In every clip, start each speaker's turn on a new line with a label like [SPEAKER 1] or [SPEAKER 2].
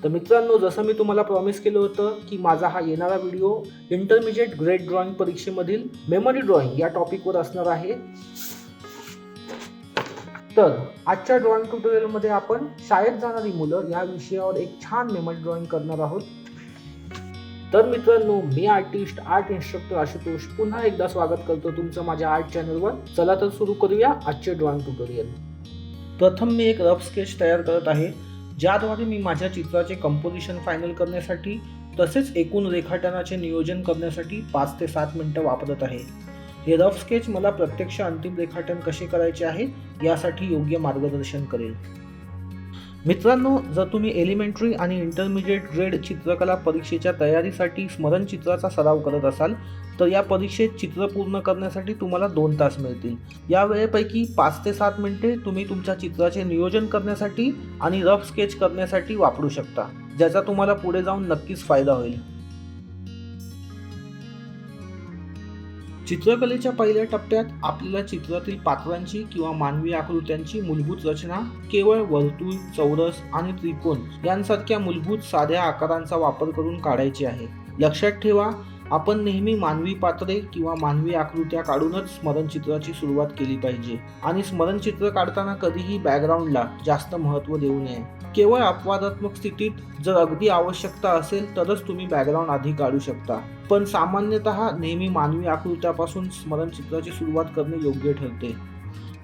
[SPEAKER 1] तर मित्रांनो, जसं मी तुम्हाला प्रॉमिस केलं होतं की माझा हा येणारा व्हिडिओ इंटरमिजिएट ग्रेड ड्रॉइंग परीक्षेमधील मेमरी ड्रॉइंग या टॉपिकवर असणार आहे. तर आजच्या ड्रॉइंग ट्युटोरियलमध्ये आपण शाळेत जाणारी मुलं या विषयावर एक छान मेमरी ड्रॉइंग करणार आहोत. तर मित्रांनो, मी आर्टिस्ट आर्ट इन्स्ट्रक्टर आशुतोष पुन्हा एकदा स्वागत करतो तुमचं माझ्या आर्ट चॅनलवर. चला तर सुरू करूया आजचे ड्रॉइंग ट्युटोरियल. प्रथम मी एक रफ स्केच तयार करत आहे, ज्याद्वारे मी माझ्या चित्राचे कंपोजिशन फायनल करण्यासाठी तसेच एकूण रेखाटनाचे नियोजन करण्यासाठी 5 ते 7 मिनिटं वापरत आहे. हे रफ स्केच मला प्रत्यक्ष अंतिम रेखाटन कसे करायचे आहे यासाठी योग्य मार्गदर्शन करेल. मित्रांनो, जर तुम्ही एलिमेंटरी आणि इंटरमिजिएट ग्रेड चित्रकला परीक्षेच्या तयारीसाठी स्मरणचित्राचा सराव करत असाल तर या परीक्षेत चित्र पूर्ण करण्यासाठी तुम्हाला 2 तास मिळतील. या वेळेपैकी 5 ते 7 मिनिटे तुम्ही तुमच्या चित्राचे नियोजन करण्यासाठी आणि रफ स्केच करण्यासाठी वापरू शकता, ज्याचा तुम्हाला पुढे जाऊन नक्कीच फायदा होईल. चित्रकलेच्या पहिल्या टप्प्यात आपल्याला चित्रातील पात्रांची किंवा मानवी आकृत्यांची मूलभूत रचना केवळ वर्तुळ, चौरस आणि त्रिकोण यांसारख्या मूलभूत साध्या आकारांचा वापर करून काढायची आहे. लक्षात ठेवा, आपण नेहमी मानवी पात्रे किंवा मानवी आकृत्या काढूनच स्मरणचित्राची सुरुवात केली पाहिजे आणि स्मरणचित्र काढताना कधीही बॅकग्राऊंडला जास्त महत्त्व देऊ नये. केवळ अपवादात्मक स्थितीत जर अगदी आवश्यकता असेल तरच तुम्ही बॅकग्राऊंड आधी काढू शकता, पण सामान्यतः नेहमी मानवी आकृत्यापासून स्मरणचित्राची सुरुवात करणे योग्य ठरते.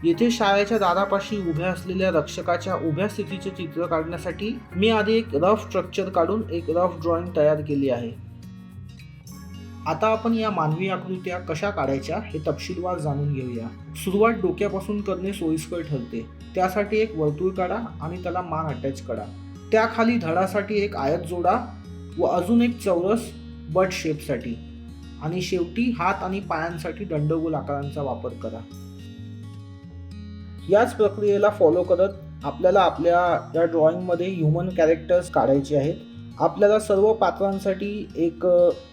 [SPEAKER 1] येथे शाळेच्या दारापाशी उभ्या असलेल्या रक्षकाच्या उभ्या स्थितीचे चित्र काढण्यासाठी मी आधी एक रफ स्ट्रक्चर काढून एक रफ ड्रॉइंग तयार केली आहे. आता आपण या मानवी आकृत्या कशा काढायच्या हे तपशीलवार जाणून घेऊया. सुरुवात डोक्यापासून करणे सोयीस्कर ठरते. त्यासाठी एक वर्तुळ काढा आणि त्याला मान अटॅच करा. त्याखाली धडासाठी एक आयत जोडा व अजून एक चौरस बट शेपसाठी, आणि शेवटी हात आणि पायांसाठी दंडगोल आकारांचा वापर करा. याच प्रक्रियेला फॉलो करत आपल्याला आपल्या या ड्रॉइंगमध्ये ह्युमन कॅरेक्टर्स काढायचे आहेत. आपल्याला सर्व पात्रांसाठी एक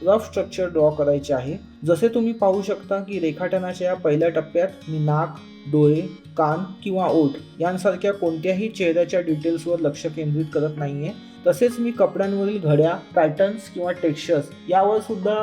[SPEAKER 1] रफ स्ट्रक्चर ड्रॉ करायचे आहे. जसे तुम्ही पाहू शकता की रेखाटनाच्या या पहिल्या टप्प्यात मी नाक, डोळे, कान किंवा ओठ यांसारख्या कोणत्याही चेहऱ्याच्या डिटेल्सवर लक्ष केंद्रित करत नाहीये. तसेच मी कपड्यांवरील घड्या, पॅटर्न्स किंवा टेक्स्चर्स यावर सुद्धा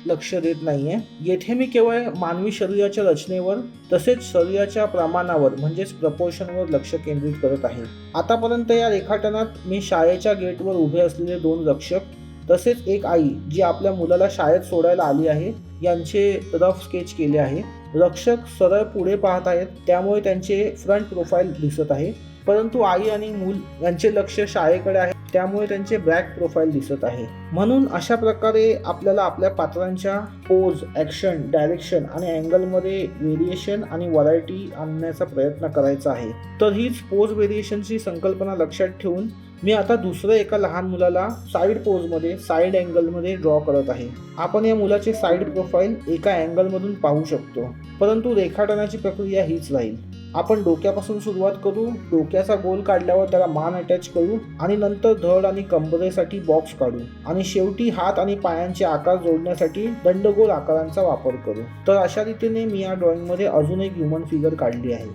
[SPEAKER 1] लक्ष देत नाहीये. येथे मी केवळ मानवी शरीराच्या रचनेवर तसेच शरीराच्या प्रमाणावर म्हणजेच प्रपोर्शनवर लक्ष केंद्रित करत आहे. आतापर्यंत या रेखाटनात मी शाळेच्या गेटवर उभे असलेले 2 रक्षक तसेच एक आई जी आपल्या मुलाला शाळेत सोडायला आली आहे यांचे रफ स्केच केले आहे. रक्षक सरळ पुढे पाहत आहेत, त्यामुळे त्यांचे फ्रंट प्रोफाईल दिसत आहे, परंतु आई आणि मूल यांचे लक्ष शाळेकडे आहे, त्यामुळे त्यांचे बॅक प्रोफाईल दिसत आहे. म्हणून अशा प्रकारे आपल्याला आपल्या पात्रांच्या पोज, ॲक्शन, डायरेक्शन आणि अँगलमध्ये व्हेरिएशन आणि व्हरायटी आणण्याचा प्रयत्न करायचा आहे. तर हीच पोज व्हेरिएशनची संकल्पना लक्षात ठेवून मी आता दुसऱ्या एका लहान मुलाला साईड पोजमध्ये, साईड अँगलमध्ये ड्रॉ करत आहे. आपण या मुलाचे साईड प्रोफाईल एका अँगलमधून पाहू शकतो, परंतु रेखाटनाची प्रक्रिया हीच राहील. आपण डोक्यापासून सुरुवात करू. डोक्याचा गोल काढल्यावर त्याला मान अटॅच करू आणि नंतर धड आणि कंबरेसाठी बॉक्स काढू आणि शेवटी हात आणि पायांचे आकार जोडण्यासाठी दंडगोल आकारांचा वापर करू. तर अशा रीतीने मी या ड्रॉइंगमध्ये अजून एक ह्युमन फिगर काढली आहे.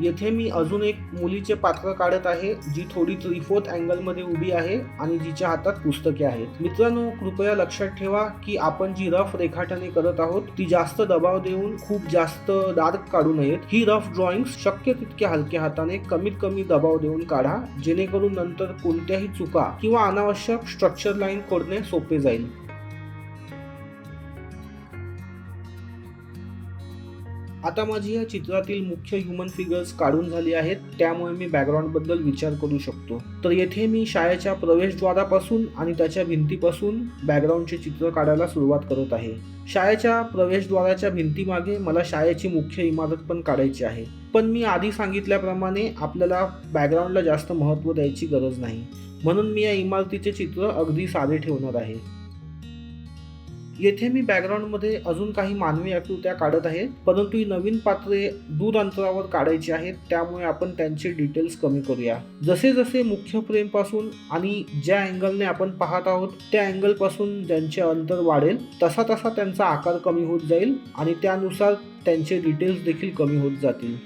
[SPEAKER 1] येथे मी अजून एक मुलीचे पात्र काढत आहे, जी थोडी 3/4 अँगलमध्ये उभी आहे आणि जिच्या हातात पुस्तके आहेत. मित्रांनो, कृपया लक्षात ठेवा की आपण जी रफ रेखाटने करत आहोत ती जास्त दबाव देऊन खूप जास्त डार्क काढू नयेत. ही रफ ड्रॉइंग्स शक्य तितक्या हलक्या हाताने कमीत कमी दबाव देऊन काढा, जेणेकरून नंतर कोणत्याही चुका किंवा अनावश्यक स्ट्रक्चर लाईन खोडणे सोपे जाईल. आता माझी या चित्रातील मुख्य ह्युमन फिगर्स काढून झाली आहेत, त्यामुळे मी बॅकग्राऊंडबद्दल विचार करू शकतो. तर येथे मी शाळेच्या प्रवेशद्वारापासून आणि त्याच्या भिंतीपासून बॅकग्राऊंडचे चित्र काढायला सुरुवात करत आहे. शाळेच्या प्रवेशद्वाराच्या भिंतीमागे मला शाळेची मुख्य इमारत पण काढायची आहे, पण मी आधी सांगितल्याप्रमाणे आपल्याला बॅकग्राऊंडला जास्त महत्त्व द्यायची गरज नाही, म्हणून मी या इमारतीचे चित्र अगदी साधे ठेवणार आहे. येथे मी बॅकग्राऊंडमध्ये अजून काही मानवी आकृत्या काढत आहे, परंतु ही नवीन पात्रे दूर अंतरावर काढायची आहेत, त्यामुळे आपण त्यांचे डिटेल्स कमी करूया. जसे जसे मुख्य फ्रेमपासून आणि ज्या अँगलने आपण पाहत आहोत त्या अँगलपासून ज्यांचे अंतर वाढेल तसा तसा त्यांचा आकार कमी होत जाईल आणि त्यानुसार त्यांचे डिटेल्स देखील कमी होत जातील.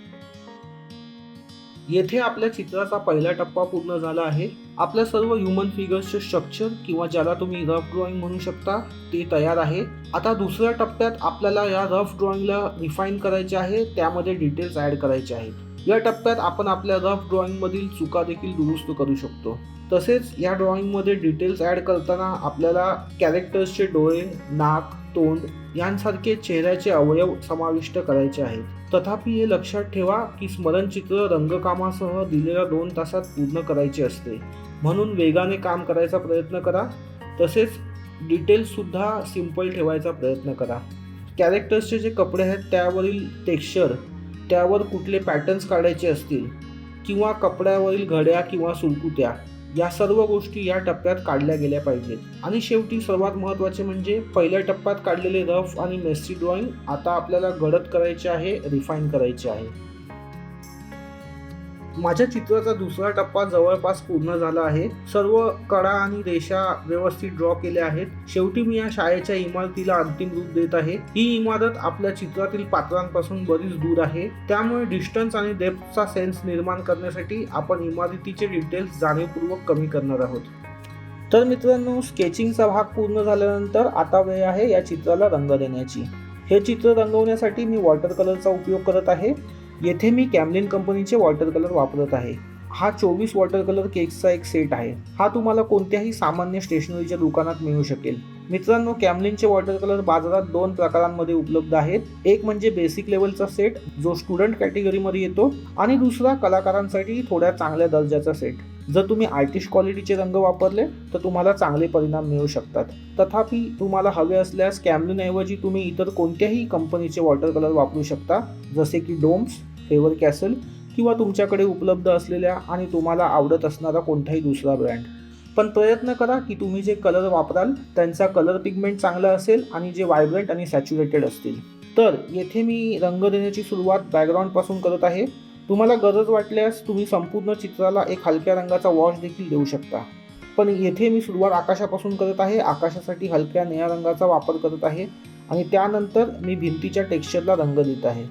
[SPEAKER 1] येथे आपल्या चित्राचा पहिला टप्पा पूर्ण झाला आहे. आपल्या सर्व ह्युमन फिगर्सचे स्ट्रक्चर किंवा ज्याला तुम्ही रफ ड्रॉइंग म्हणू शकता ते तयार आहे. आता दुसऱ्या टप्प्यात आपल्याला या रफ ड्रॉइंगला रिफाईन करायचे आहे, त्यामध्ये डिटेल्स ॲड करायचे आहेत. या टप्प्यात आपण आपल्या रफ ड्रॉइंगमधील चुका देखील दुरुस्त करू शकतो. तसेच या ड्रॉइंगमध्ये डिटेल्स ॲड करताना आपल्याला कॅरेक्टर्सचे डोळे, नाक, तोंड यांसारखे चेहऱ्याचे अवयव समाविष्ट करायचे आहेत. तथापि हे लक्षात ठेवा की स्मरणचित्र रंगकामासह दिलेल्या 2 तासात पूर्ण करायचे असते, म्हणून वेगाने काम करायचा प्रयत्न करा. तसेच डिटेल्ससुद्धा सिंपल ठेवायचा प्रयत्न करा. कॅरेक्टर्सचे जे कपडे आहेत त्यावरील टेक्स्चर, त्यावर कुठले पॅटर्न्स काढायचे असतील किंवा कपड्यावरील घड्या किंवा सुरकुत्या, या सर्व गोष्टी या टप्प्यात काढल्या गेल्या पाहिजेत. आणि शेवटी सर्वात महत्त्वाचे म्हणजे पहिल्या टप्प्यात काढलेले रफ आणि मेसी ड्रॉइंग आता आपल्याला गडद करायचे आहे, रिफाईन करायचे आहे. माझ्या चित्राचा दुसरा टप्पा जवळपास पूर्ण झाला आहे. सर्व कडा आणि रेषा व्यवस्थित ड्रॉ केल्या आहेत. शेवटी मी या शाळेच्या इमारतीला अंतिम रूप देत आहे. ही इमारत आपल्या चित्रातील पात्रांपासून बरीच दूर आहे, त्यामुळे डिस्टन्स आणि डेप्थचा सेन्स निर्माण करण्यासाठी आपण इमारतीचे डिटेल्स जाणीवपूर्वक कमी करणार आहोत. तर मित्रांनो, स्केचिंगचा भाग पूर्ण झाल्यानंतर आता वेळ आहे या चित्राला रंग देण्याची. हे चित्र रंगवण्यासाठी मी वॉटर कलरचा उपयोग करत आहे. येथे मी कॅमलिन कंपनीचे वॉटर कलर वापरत आहे. हा 24 वॉटर कलर केक्सचा एक सेट आहे. हा तुम्हाला कोणत्याही सामान्य स्टेशनरीच्या दुकानात मिळू शकेल. मित्रांनो, कॅमलिनचे वॉटर कलर बाजारात 2 प्रकारांमध्ये उपलब्ध आहेत. एक म्हणजे बेसिक लेवलचा सेट जो स्टुडंट कॅटेगरीमध्ये येतो, आणि दुसरा कलाकारांसाठी थोड्या चांगल्या दर्जाचा सेट. जर तुम्ही आर्टिस्ट क्वालिटीचे रंग वापरले तर तुम्हाला चांगले परिणाम मिळू शकतात. तथापि तुम्हाला हवे असल्यास कॅमलिनऐवजी तुम्ही इतर कोणत्याही कंपनीचे वॉटर कलर वापरू शकता, जसे की डोम्स, फेवर कॅसल किंवा तुमच्याकडे उपलब्ध असलेल्या आणि तुम्हाला आवडत असणारा कोणताही दुसरा ब्रँड. पण प्रयत्न करा की तुम्ही जे कलर वापराल त्यांचा कलर पिगमेंट चांगला असेल आणि जे व्हायब्रंट आणि सॅच्युरेटेड असतील. तर येथे मी रंग देण्याची सुरुवात बॅकग्राऊंडपासून करत आहे. तुम्हाला गरज वाटल्यास तुम्ही संपूर्ण चित्राला एक हलक्या रंगाचा वॉश देखील देऊ शकता, पण येथे मी सुरुवात आकाशापासून करत आहे. आकाशासाठी हलक्या निळ्या रंगाचा वापर करत आहे आणि त्यानंतर मी भिंतीच्या टेक्स्चरला रंग देत आहे.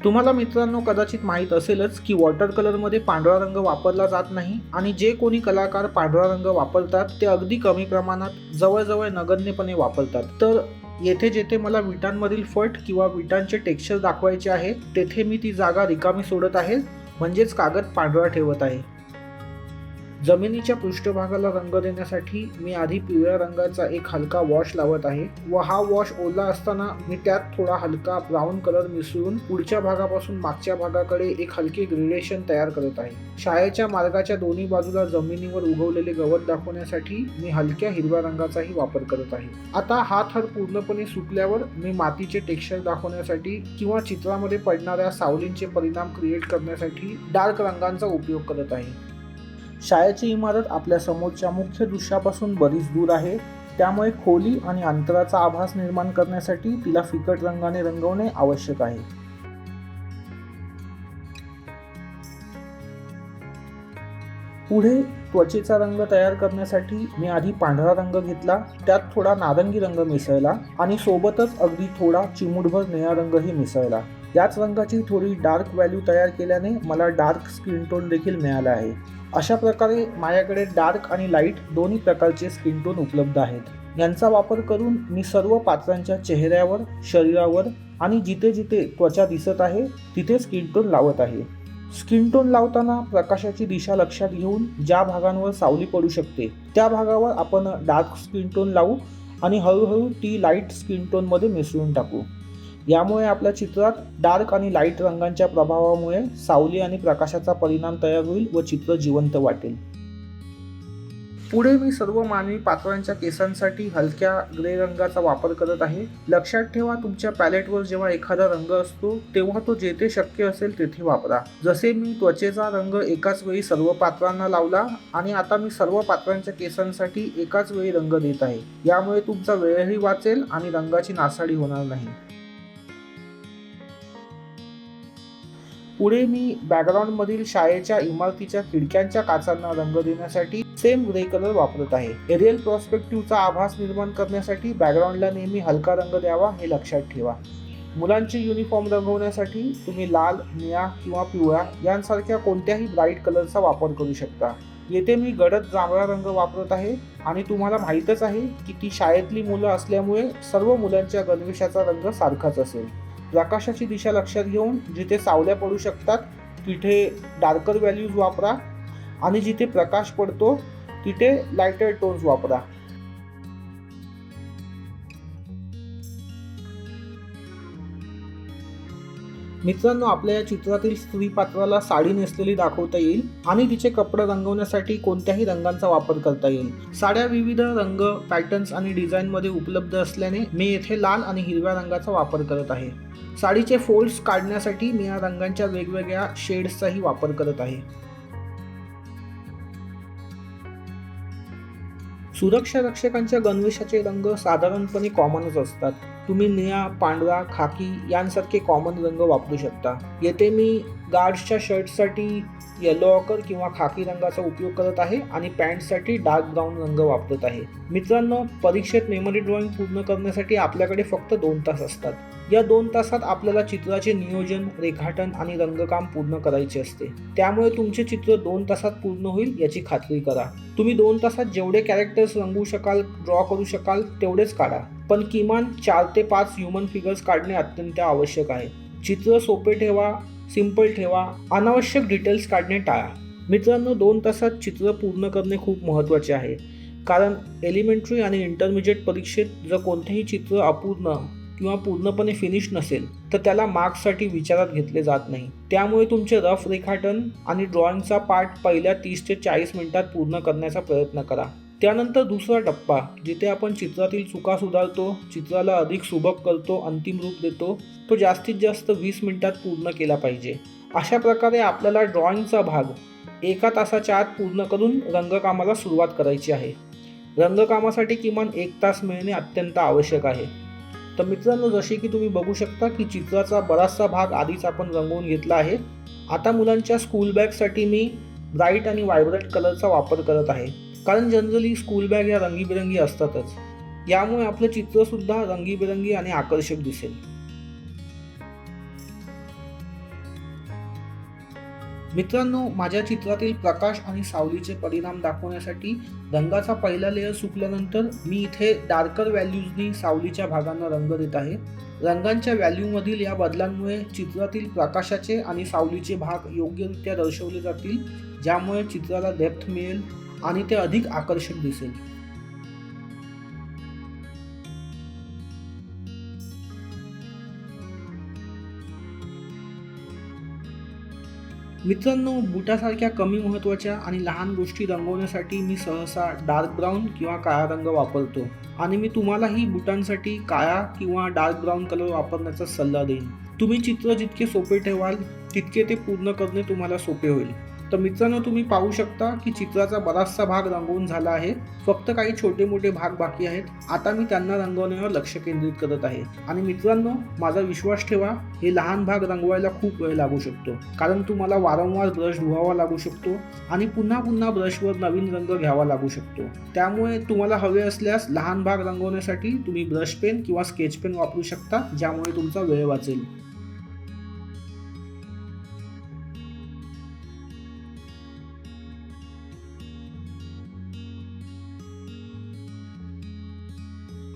[SPEAKER 1] तुम्हाला मित्रांनो कदाचित माहीत असेलच की वॉटर कलरमध्ये पांढरा रंग वापरला जात नाही, आणि जे कोणी कलाकार पांढरा रंग वापरतात ते अगदी कमी प्रमाणात, जवळजवळ नगण्यपणे वापरतात. तर येथे जेथे मला विटांमधील फट किंवा विटांचे टेक्स्चर दाखवायचे आहे तेथे मी ती जागा रिकामी सोडत आहे, म्हणजेच कागद पांढरा ठेवत आहे. जमिनीच्या पृष्ठभागाला रंग देण्यासाठी मी आधी पिवळ्या रंगाचा एक हलका वॉश लावत आहे व हा वॉश ओला असताना मी त्यात थोडा हलका ब्राऊन कलर मिसळून पुढच्या भागापासून मागच्या भागाकडे एक हलके ग्रेडेशन तयार करत आहे. शाळेच्या मार्गाच्या दोन्ही बाजूला जमिनीवर उगवलेले गवत दाखवण्यासाठी मी हलक्या हिरव्या रंगाचाही वापर करत आहे. आता हा थर पूर्णपणे सुकल्यावर मी मातीचे टेक्स्चर दाखवण्यासाठी किंवा चित्रामध्ये पडणाऱ्या सावलींचे परिणाम क्रिएट करण्यासाठी डार्क रंगांचा उपयोग करत आहे. शाळेची इमारत आपल्या समोरच्या मुख्य दृश्यापासून बरीच दूर आहे, त्यामुळे खोली आणि अंतराचा आभास निर्माण करण्यासाठी तिला फिकट रंगाने रंगवणे आवश्यक आहे. पुढे त्वचेचा रंग तयार करण्यासाठी मी आधी पांढरा रंग घेतला, त्यात थोडा नारंगी रंग मिसळला आणि सोबतच अगदी थोडा चिमूटभर निळा रंगही मिसळला. याच रंगाची थोडी डार्क व्हॅल्यू तयार केल्याने मला डार्क स्किन टोन देखील मिळाला आहे. अशा प्रकारे माझ्याकडे डार्क आणि लाईट दोन्ही प्रकारचे स्किन टोन उपलब्ध आहेत. यांचा वापर करून मी सर्व पात्रांच्या चेहऱ्यावर, शरीरावर आणि जिथे जिथे त्वचा दिसत आहे तिथे स्किन टोन लावत आहे. स्किन टोन लावताना प्रकाशाची दिशा लक्षात घेऊन ज्या भागांवर सावली पडू शकते त्या भागावर आपण डार्क स्किन टोन लावू आणि हळूहळू ती लाईट स्किन टोनमध्ये मिसळून टाकू. यामुळे आपल्या चित्रात डार्क आणि लाईट रंगांच्या प्रभावामुळे सावली आणि प्रकाशाचा परिणाम तयार होईल व चित्र जिवंत वाटेल. पुढे मी सर्व मानवी पात्रांच्या केसांसाठी हलक्या ग्रे रंगाचा वापर करत आहे. लक्षात ठेवा, तुमच्या पॅलेटवर जेव्हा एखादा रंग असतो तेव्हा तो जेथे शक्य असेल तेथे वापरा. जसे मी त्वचेचा रंग एकाच वेळी सर्व पात्रांना लावला आणि आता मी सर्व पात्रांच्या केसांसाठी एकाच वेळी रंग देत आहे. यामुळे तुमचा वेळही वाचेल आणि रंगाची नासाडी होणार नाही. पुढे मी बॅकग्राऊंडमधील शाळेच्या इमारतीच्या खिडक्यांच्या काचांना रंग देण्यासाठी सेम ग्रे कलर वापरत आहे. एरियल पर्स्पेक्टिव्हचा आभास निर्माण करण्यासाठी बॅकग्राऊंडला नेहमी हलका रंग द्यावा हे लक्षात ठेवा. मुलांचे युनिफॉर्म रंगवण्यासाठी तुम्ही लाल, निळा किंवा पिवळा यांसारख्या कोणत्याही ब्राईट कलरचा वापर करू शकता. येथे मी गडद जांभळा रंग वापरत आहे आणि तुम्हाला माहीतच आहे की ती शाळेतली मुलं असल्यामुळे सर्व मुलांच्या गणवेशाचा रंग सारखाच असेल. प्रकाशाची दिशा लक्षात घेऊन जिथे सावल्या पडू शकतात तिथे डार्कर व्हॅल्यूज वापरा आणि जिथे प्रकाश पडतो तिथे लाइटर टोन्स वापरा. मित्रांनो, आपल्या या चित्रातील स्त्री पात्राला साडी नेसलेली दाखवता येईल आणि तिचे कपडे रंगवण्यासाठी कोणत्याही रंगांचा वापर करता येईल. साड्या विविध रंग, पॅटर्न्स आणि डिझाईनमध्ये उपलब्ध असल्याने मी येथे लाल आणि हिरव्या रंगाचा वापर करत आहे. साडीचे फोल्ड्स काढण्यासाठी मी या रंगांच्या वेगवेगळ्या शेड्सचाही वापर करत आहे. सुरक्षा रक्षकांच्या गणवेशाचे रंग साधारणपणे कॉमनच असतात. तुम्ही निळा, पांढरा, खाकी यांसारखे कॉमन रंग वापरू शकता. येथे मी गार्ड्सच्या शर्टसाठी येलो ऑकर किंवा खाकी रंगाचा उपयोग करत आहे आणि पॅन्टसाठी डार्क ब्राऊन रंग वापरत आहे. मित्रांनो, परीक्षेत मेमरी ड्रॉइंग पूर्ण करण्यासाठी आपल्याकडे फक्त 2 तास असतात. या 2 तासात आपल्याला चित्राचे नियोजन, रेखाटन आणि रंगकाम पूर्ण करायचे असते. त्यामुळे तुमचे चित्र 2 तासात पूर्ण होईल याची खात्री करा. तुम्ही 2 तासात जेवढे कॅरेक्टर्स रंगवू शकाल, ड्रॉ करू शकाल तेवढेच काढा, पण किमान 4 ते 5 ह्युमन फिगर्स काढणे अत्यंत आवश्यक आहे. चित्र सोपे ठेवा, सिंपल ठेवा, अनावश्यक डिटेल्स काढणे टाळा. मित्रांनो, 2 तासात चित्र पूर्ण करणे खूप महत्त्वाचे आहे, कारण एलिमेंटरी आणि इंटरमिजिएट परीक्षेत जर कोणतेही चित्र अपूर्ण किंवा पूर्णपणे फिनिश नसेल तर त्याला मार्क्ससाठी विचारात घेतले जात नाही. त्यामुळे तुमचे रफ रेखाटन आणि ड्रॉइंगचा पार्ट पहिल्या 30 ते 40 मिनिटात पूर्ण करण्याचा प्रयत्न करा. त्यानंतर दुसरा टप्पा, जिथे आपण चित्रातील चुका सुधारतो, चित्राला अधिक सुबक करतो, अंतिम रूप देतो, तो जास्तीत जास्त 20 मिनिटात पूर्ण केला पाहिजे. अशा प्रकारे आपल्याला ड्रॉइंगचा भाग 1 तासाच्या आत पूर्ण करून रंगकामाला सुरुवात करायची आहे. रंगकामासाठी किमान 1 तास मिळणे अत्यंत आवश्यक आहे. तर मित्रांनो, जसे की तुम्ही बघू शकता की चित्राचा बराचसा भाग आधीच आपण रंगवून घेतला आहे. आता मुलांच्या स्कूल बॅगसाठी मी ब्राईट आणि व्हायब्रंट कलरचा वापर करत आहे, कारण जनरली स्कूल बॅग या रंगीबेरंगी असतातच. यामुळे आपलं चित्रसुद्धा रंगीबेरंगी आणि आकर्षक दिसेल. मित्रांनो, माझ्या चित्रातील प्रकाश आणि सावलीचे परिणाम दाखवण्यासाठी रंगाचा पहिला लेअर सुकल्यानंतर मी इथे डार्कर व्हॅल्यूजनी सावलीच्या भागांना रंग देत आहे. रंगांच्या व्हॅल्यूमधील या बदलांमुळे चित्रातील प्रकाशाचे आणि सावलीचे भाग योग्यरित्या दर्शवले जातील, ज्यामुळे चित्राला डेप्थ मिळेल आणि ते अधिक आकर्षक दिसेल. मित्रांनो, बुटासारख्या कमी महत्त्वाच्या आणि लहान गोष्टी रंगवण्यासाठी मी सहसा डार्क ब्राऊन किंवा काळा रंग वापरतो आणि मी तुम्हालाही बुटांसाठी काळा किंवा डार्क ब्राऊन कलर वापरण्याचा सल्ला देईन. तुम्ही चित्र जितके सोपे ठेवाल तितके ते पूर्ण करणे तुम्हाला सोपे होईल. तर मित्रांनो, तुम्ही पाहू शकता की चित्राचा बराचसा भाग रंगवून झाला आहे. फक्त काही छोटे मोठे भाग बाकी आहेत. आता मी त्यांना रंगवण्यावर लक्ष केंद्रित करत आहे. आणि मित्रांनो, माझा विश्वास ठेवा, हे लहान भाग रंगवायला खूप वेळ लागू शकतो, कारण तुम्हाला वारंवार ब्रश धुवावा लागू शकतो आणि पुन्हा पुन्हा ब्रशवर नवीन रंग घ्यावा लागू शकतो. त्यामुळे तुम्हाला हवे असल्यास लहान भाग रंगवण्यासाठी तुम्ही ब्रश पेन किंवा स्केच पेन वापरू शकता, ज्यामुळे तुमचा वेळ वाचेल.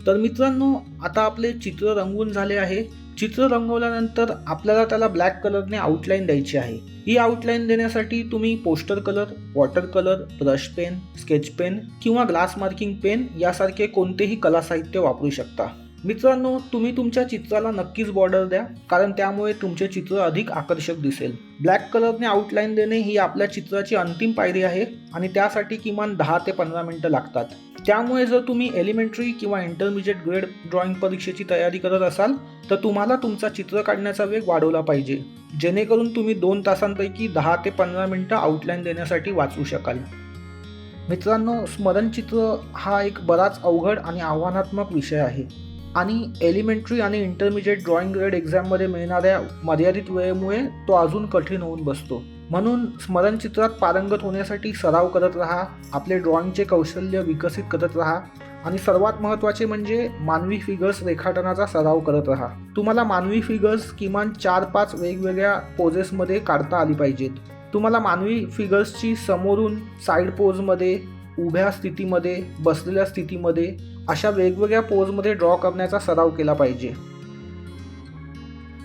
[SPEAKER 1] तर मित्रांनो, आता आपले चित्र रंगवून झाले आहे. चित्र रंगवल्यानंतर आपल्याला त्याला ब्लॅक कलरने आउटलाईन द्यायची आहे. ही आउटलाईन देण्यासाठी तुम्ही poster colour, water colour, brush pen, sketch pen किंवा ग्लास मार्किंग पेन यासारखे कोणतेही कला साहित्य वापरू शकता. मित्रांनो, तुम्ही तुमच्या चित्राला नक्कीच बॉर्डर द्या, कारण त्यामुळे तुमचे चित्र अधिक आकर्षक दिसेल. ब्लॅक कलरने आउटलाईन देणे ही आपल्या चित्राची अंतिम पायरी आहे आणि त्यासाठी किमान 10 ते 15 मिनिटं लागतात. त्यामुळे जर तुम्ही एलिमेंटरी किंवा इंटरमिजिएट ग्रेड ड्रॉइंग परीक्षेची तयारी करत असाल तर तुम्हाला तुमचा चित्र काढण्याचा वेग वाढवला पाहिजे, जेणेकरून तुम्ही 2 तासांपैकी 10 ते 15 मिनिटं आउटलाईन देण्यासाठी वाचवू शकाल. मित्रांनो, स्मरणचित्र हा एक बराच अवघड आणि आव्हानात्मक विषय आहे आणि एलिमेंटरी आणि इंटरमिजिएट ड्रॉइंग ग्रेड एक्झाममध्ये मिळणाऱ्या मर्यादित वेळेमुळे तो अजून कठीण होऊन बसतो. म्हणून स्मरणचित्रात पारंगत होण्यासाठी सराव करत राहा, आपले ड्रॉइंगचे कौशल्य विकसित करत राहा आणि सर्वात महत्त्वाचे म्हणजे मानवी फिगर्स रेखाटनाचा सराव करत राहा. तुम्हाला मानवी फिगर्स किमान 4-5 वेगवेगळ्या पोजेसमध्ये काढता आली पाहिजेत. तुम्हाला मानवी फिगर्सची समोरून, साईड पोजमध्ये, उभ्या स्थितीमध्ये, बसलेल्या स्थितीमध्ये अशा वेगवेगळ्या पोजमध्ये ड्रॉ करण्याचा सराव केला पाहिजे.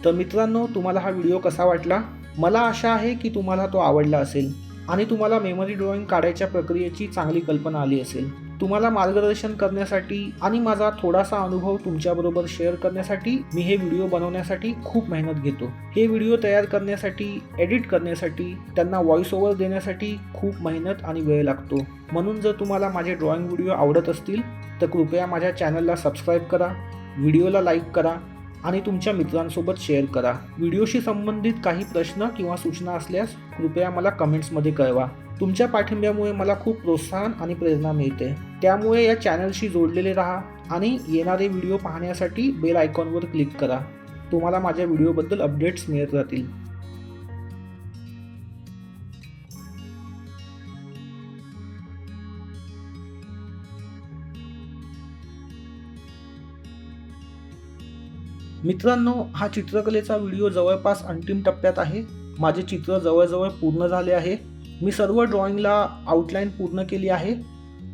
[SPEAKER 1] तर मित्रांनो, तुम्हाला हा व्हिडिओ कसा वाटला? मला आशा आहे की तुम्हाला तो आवडला असेल आणि तुम्हाला मेमरी ड्रॉइंग काढायच्या प्रक्रियेची चांगली कल्पना आली असेल. तुम्हाला मार्गदर्शन करण्यासाठी आणि माझा थोडासा अनुभव तुमच्याबरोबर शेअर करण्यासाठी मी हे व्हिडिओ बनवण्यासाठी खूप मेहनत घेतो. हे व्हिडिओ तयार करण्यासाठी, एडिट करण्यासाठी, त्यांना व्हॉइस ओव्हर देण्यासाठी खूप मेहनत आणि वेळ लागतो. म्हणून जर तुम्हाला माझे ड्रॉइंग व्हिडिओ आवडत असतील तर कृपया माझ्या चॅनलला सबस्क्राईब करा, व्हिडिओला लाईक करा आणि तुमच्या मित्रांसोबत शेअर करा. व्हिडिओशी संबंधित काही प्रश्न किंवा सूचना असल्यास कृपया मला कमेंट्समध्ये कळवा. तुमच्या पाठिंब्यामुळे मला खूप प्रोत्साहन आणि प्रेरणा मिळते. त्यामुळे या चॅनलशी जोडलेले राहा आणि येणारे व्हिडिओ पाहण्यासाठी बेल आयकॉनवर क्लिक करा. तुम्हाला माझ्या व्हिडिओबद्दल अपडेट्स मिळत राहतील. मित्रांनो, हा चित्रकलेचा व्हिडिओ जवळपास अंतिम टप्प्यात आहे. माझे चित्र जवळजवळ पूर्ण झाले आहे. मी सर्व ड्रॉइंगला आउटलाईन पूर्ण केली आहे.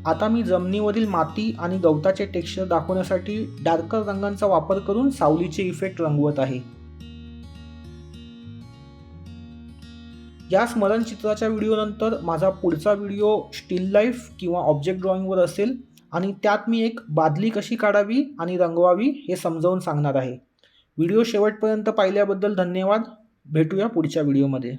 [SPEAKER 1] आता मी जमिनीवरील माती आणि गवताचे टेक्स्चर दाखवण्यासाठी डार्कर रंगांचा वापर करून सावलीचे इफेक्ट रंगवत आहे. या स्मरणचित्राच्या व्हिडिओनंतर माझा पुढचा व्हिडिओ स्टील लाईफ किंवा ऑब्जेक्ट ड्रॉइंगवर असेल आणि त्यात मी एक बादली कशी काढावी आणि रंगवावी हे समजावून सांगणार आहे. व्हिडिओ शेवटपर्यंत पाहिल्याबद्दल धन्यवाद. भेटूया पुढच्या व्हिडिओमध्ये.